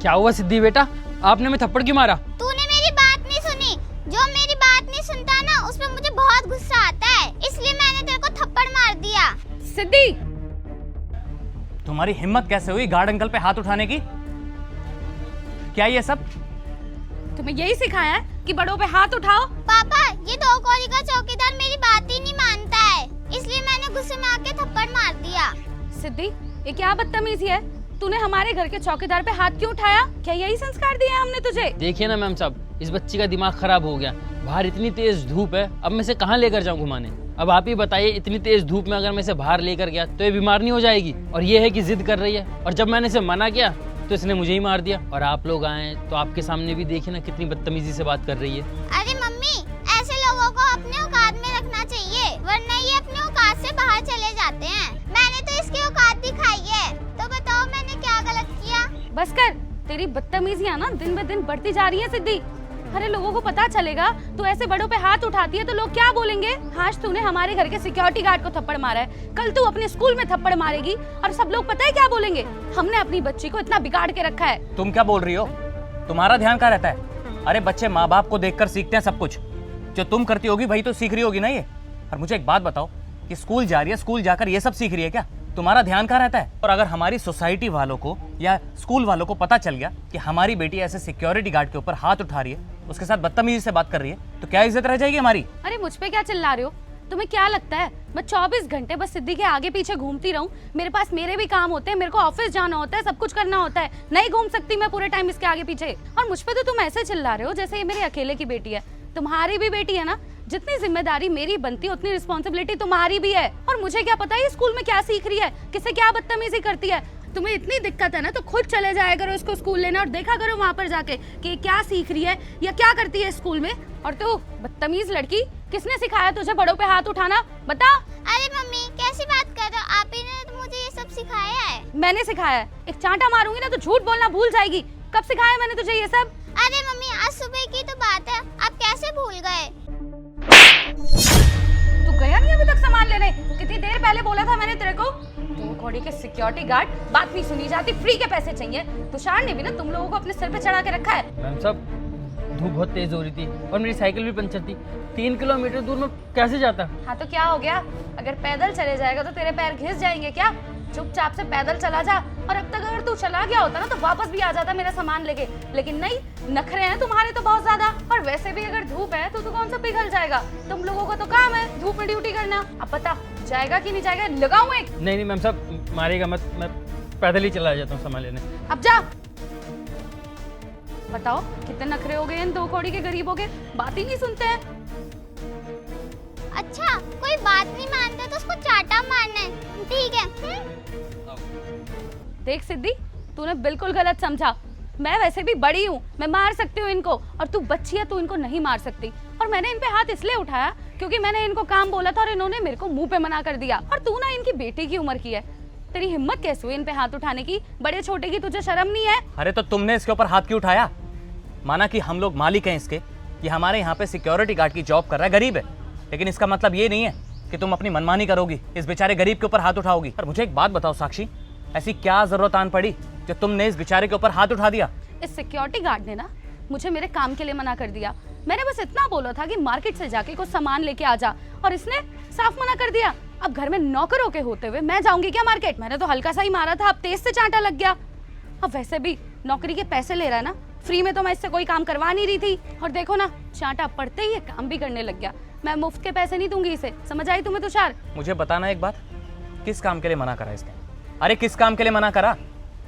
क्या हुआ सिद्धि बेटा, आपने मैं थप्पड़ क्यों मारा? तूने मेरी बात नहीं सुनी। जो मेरी बात नहीं सुनता ना, उस पे मुझे बहुत गुस्सा आता है, इसलिए मैंने तेरे को थप्पड़ मार दिया। सिद्धि, तुम्हारी हिम्मत कैसे हुई गार्ड अंकल पे हाथ उठाने की? क्या ये सब? तुम्हें यही सिखाया है कि बड़ों पे हाथ उठाओ? पापा, ये दो कौड़ी का चौकीदार मेरी बात ही नहीं मानता है, इसलिए मैंने गुस्से में आके थप्पड़ मार दिया। सिद्धि, ये क्या बदतमीजी है? तूने हमारे घर के चौकीदार पे हाथ क्यों उठाया? क्या यही संस्कार दिए हमने तुझे? देखिए ना मैम साहब, इस बच्ची का दिमाग खराब हो गया। बाहर इतनी तेज धूप है, अब मैं इसे कहाँ लेकर जाऊँ घुमाने? अब आप ही बताइए, इतनी तेज धूप में अगर मैं इसे बाहर लेकर गया तो ये बीमार नहीं हो जाएगी? और ये है कि जिद कर रही है, और जब मैंने इसे मना किया तो इसने मुझे ही मार दिया। और आप लोग आए तो आपके सामने भी देखिए ना कितनी बदतमीजी से बात कर रही है। अरे मम्मी, ऐसे लोगों को अपने औकात में रखना चाहिए, वरना ये अपने औकात से बाहर चले जाते हैं। मैंने तो इसकी औकात दिखाई है, तो बताओ मैंने क्या गलत किया? बस कर, तेरी बदतमीजियां ना दिन ब दिन बढ़ती जा रही है सिद्धि। अरे लोगों को पता चलेगा तू ऐसे बड़ों पे हाथ उठाती है तो लोग क्या बोलेंगे? आज तूने हमारे घर के सिक्योरिटी गार्ड को थप्पड़ मारा है, कल तू अपने स्कूल में थप्पड़ मारेगी और सब लोग पता है क्या बोलेंगे? हमने अपनी बच्ची को इतना बिगाड़ के रखा है। तुम क्या बोल रही हो? तुम्हारा ध्यान कहाँ रहता है? अरे बच्चे माँ बाप को देखकर सीखते हैं सब कुछ। जो तुम करती होगी वही तो सीख रही होगी ना ये। और मुझे एक बात बताओ कि स्कूल जा रही है, स्कूल जाकर ये सब सीख रही है क्या? तुम्हारा ध्यान कहाँ रहता है? और अगर हमारी सोसाइटी वालों को या स्कूल वालों को पता चल गया कि हमारी बेटी ऐसे सिक्योरिटी गार्ड के ऊपर हाथ उठा रही है, उसके साथ बदतमीजी से बात कर रही है, तो क्या इज्जत रह जाएगी हमारी? अरे मुझ पे क्या चिल्ला रहे हो? तुम्हें क्या लगता है मैं 24 घंटे बस सिद्धि के आगे पीछे घूमती रहूं? मेरे पास मेरे भी काम होते हैं, मेरे को ऑफिस जाना होता है, सब कुछ करना होता है। नहीं घूम सकती मैं पूरे टाइम इसके आगे पीछे। और मुझ पे तो तुम ऐसे चिल्ला रहे हो जैसे ये मेरे अकेले की बेटी है। तुम्हारी भी बेटी है ना, जितनी जिम्मेदारी मेरी बनती है उतनी रिस्पॉन्सिबिलिटी तुम्हारी भी है। और मुझे क्या पता है स्कूल में क्या सीख रही है, किससे क्या बदतमीजी करती है। तुम्हें इतनी दिक्कत है ना तो खुद चले जाया करो इसको स्कूल लेना और देखा करो वहाँ पर जाके कि क्या सीख रही है या क्या करती है स्कूल में। और तू बदतमीज लड़की, किसने सिखाया तुझे बड़ों पे हाथ उठाना? बता। अरे मम्मी, कैसी बात कर रहे हो? आप ही ने तो मुझे ये सब सिखाया है। मैंने सिखाया है? एक चांटा मारूंगी ना तो झूठ बोलना भूल जाएगी। कब सिखाया मैंने तुझे ये सब? अरे मम्मी, आज सुबह की तो बात है, आप कैसे भूल गए? तू गया नहीं अभी तक सामान लेने? कितनी देर पहले बोला था मैंने तेरे को। दो घोड़ी के सिक्योरिटी गार्ड, बात नहीं सुनी जाती, फ्री के पैसे चाहिए। तुषार ने भी ना तुम लोगों को अपने सर पे चढ़ा के रखा है। मैम साहब, धूप बहुत तेज हो रही थी और मेरी साइकिल भी पंचर थी। 3 किलोमीटर दूर में कैसे जाता? हाँ तो क्या हो गया? अगर पैदल चले जाएगा तो तेरे पैर घिस जाएंगे क्या? चुपचाप से पैदल चला जा। और अब तक अगर तू चला गया होता ना तो वापस भी आ जाता मेरा सामान लेके। लेकिन नहीं, नखरे हैं तुम्हारे तो बहुत ज्यादा। और वैसे भी अगर धूप है तो तू कौन सा पिघल जाएगा? तुम लोगों को तो काम है धूप में ड्यूटी करना। अब पता जाएगा कि नहीं जाएगा? लगाऊं एक? नहीं मैम साहब, मारेगा मत, मैं पैदल ही चला जाता हूँ सामान लेने। अब जा। बताओ कितने नखरे हो गए इन दो कौड़ी के गरीबों के, बात ही नहीं सुनते हैं। अच्छा, कोई बात नहीं मानता तो उसको चाटा मारना है, ठीक है? देख सिद्धि, तूने बिल्कुल गलत समझा। मैं वैसे भी बड़ी हूँ, मैं मार सकती हूँ इनको, और तू बच्ची है, तू इनको नहीं मार सकती। और मैंने इन पे हाथ इसलिए उठाया क्योंकि मैंने इनको काम बोला था और इन्होंने मेरे को मुंह पे मना कर दिया। और तू ना इनकी बेटी की उम्र की है, तेरी हिम्मत कैसे हुई इन पे हाथ उठाने की? बड़े छोटे की तुझे शर्म नहीं है? अरे तो तुमने इसके ऊपर हाथ क्यों उठाया? माना कि हम लोग मालिक हैं इसके, ये हमारे यहाँ पे सिक्योरिटी गार्ड की जॉब कर रहा है, गरीब है, लेकिन इसका मतलब ये नहीं है कि तुम अपनी मनमानी करोगी, इस बेचारे गरीब के ऊपर हाथ उठाओगी। और मुझे एक बात बताओ साक्षी, ऐसी क्या जरूरत आन पड़ी जो तुमने इस बेचारे के ऊपर हाथ उठा दिया? इस सिक्योरिटी गार्ड ने ना मुझे मेरे काम के लिए मना कर दिया। मैंने बस इतना बोला था कि मार्केट से जाके कुछ सामान लेके आ जा, और इसने साफ मना कर दिया। अब घर में नौकरों के होते हुए मैं जाऊंगी क्या मार्केट? मैंने तो हल्का सा ही मारा था, अब तेज से चांटा लग गया। अब वैसे भी नौकरी के पैसे ले रहा है ना, फ्री में तो मैं इससे कोई काम करवा नहीं रही थी। और देखो ना, चांटा पड़ते ही ये काम भी करने लग गया। मैं मुफ्त के पैसे नहीं दूंगी इसे, समझ आई तुम्हें तुषार? मुझे बताना एक बात, किस काम के लिए मना करा इसने? अरे किस काम के लिए मना करा?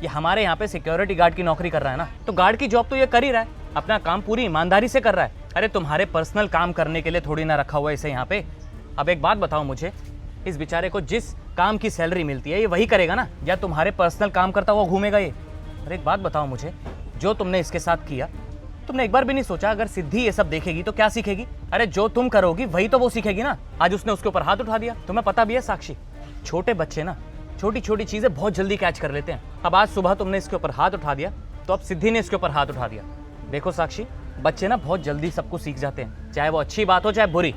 ये हमारे यहाँ पे सिक्योरिटी गार्ड की नौकरी कर रहा है ना, तो गार्ड की जॉब तो ये कर ही रहा है, अपना काम पूरी ईमानदारी से कर रहा है। अरे तुम्हारे पर्सनल काम करने के लिए थोड़ी ना रखा हुआ है इसे यहाँ पे। अब एक बात बताओ मुझे, इस बेचारे को जिस काम की सैलरी मिलती है ये वही करेगा ना, या तुम्हारे पर्सनल काम करता हुआ घूमेगा ये? अरे एक बात बताओ मुझे, जो तुमने इसके साथ किया, तुमने एक बार भी नहीं सोचा अगर सिद्धि ये सब देखेगी तो क्या सीखेगी? अरे जो तुम करोगी वही तो वो सीखेगी ना। आज उसने उसके ऊपर हाथ उठा दिया। तुम्हें पता भी है साक्षी, छोटे बच्चे ना छोटी छोटी चीजें बहुत जल्दी कैच कर लेते हैं। अब आज सुबह तुमने इसके ऊपर हाथ उठा दिया तो अब सिद्धि ने इसके ऊपर हाथ उठा दिया। देखो साक्षी, बच्चे ना बहुत जल्दी सब कुछ सीख जाते हैं, चाहे वो अच्छी बात हो चाहे बुरी,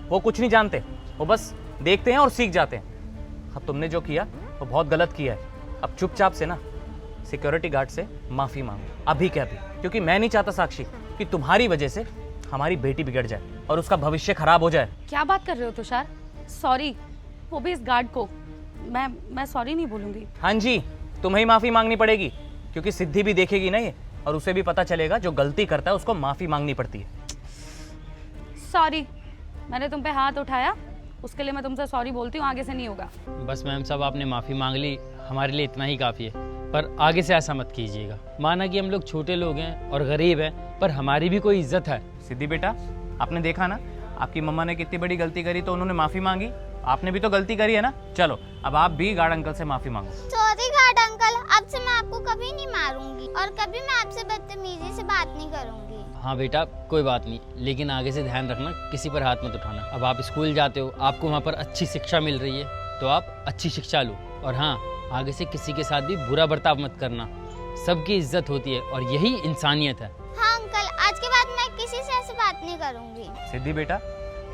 वो कुछ नहीं जानते, वो बस देखते हैं और सीख जाते हैं। अब तुमने जो किया वो बहुत गलत किया है। अब चुपचाप से ना सिक्योरिटी गार्ड से माफ़ी मांगो अभी के अभी, क्योंकि मैं नहीं चाहता साक्षी कि तुम्हारी वजह से हमारी बेटी बिगड़ जाए और उसका भविष्य खराब हो जाए। क्या बात कर रहे हो तुषार? सॉरी, वो भी इस गार्ड को। मैं सॉरी नहीं बोलूंगी। हाँ जी, तुम्हें ही माफ़ी मांगनी पड़ेगी, क्योंकि सिद्धि भी देखेगी ना ये, और उसे भी पता चलेगा जो गलती करता है उसको माफ़ी मांगनी पड़ती है। सॉरी, मैंने तुम पे हाथ उठाया, उसके लिए मैं तुमसे सॉरी बोलती हूँ, आगे से नहीं होगा। बस मैम साहब आपने माफ़ी मांग ली, हमारे लिए इतना ही काफ़ी है। पर आगे से ऐसा मत कीजिएगा। माना कि हम लोग छोटे लोग हैं और गरीब हैं, पर हमारी भी कोई इज्जत है। सिद्धि बेटा, आपने देखा ना आपकी मम्मा ने कितनी बड़ी गलती करी तो उन्होंने माफ़ी मांगी। आपने भी तो गलती करी है ना। चलो अब आप भी गार्ड अंकल से माफ़ी मांगो। सॉरी गार्ड अंकल, अब से मैं आपको कभी नहीं मारूंगी और कभी मैं आपसे बदतमीजी से बात नहीं करूंगी। हाँ बेटा कोई बात नहीं, लेकिन आगे से ध्यान रखना, किसी पर हाथ मत उठाना। अब आप स्कूल जाते हो, आपको वहाँ पर अच्छी शिक्षा मिल रही है, तो आप अच्छी शिक्षा लो। और हाँ, आगे से किसी के साथ भी बुरा बर्ताव मत करना। सबकी इज्जत होती है और यही इंसानियत है। हाँ अंकल, आज के बाद मैं किसी से ऐसे बात नहीं करूंगी। सिद्धि बेटा,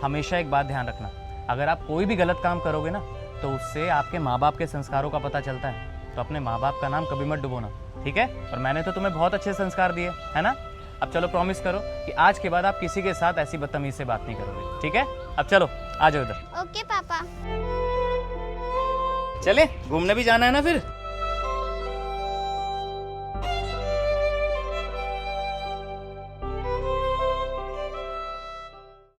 हमेशा एक बात ध्यान रखना, अगर आप कोई भी गलत काम करोगे ना तो उससे आपके माँ बाप के संस्कारों का पता चलता है। तो अपने माँ बाप का नाम कभी मत डुबोना, ठीक है? और मैंने तो तुम्हें बहुत अच्छे संस्कार दिए, है ना? अब चलो प्रॉमिस करो कि आज के बाद आप किसी के साथ ऐसी बदतमीजी से बात नहीं करोगे, ठीक है? अब चलो आ जाओ इधर। ओके पापा। चले, घूमने भी जाना है ना फिर।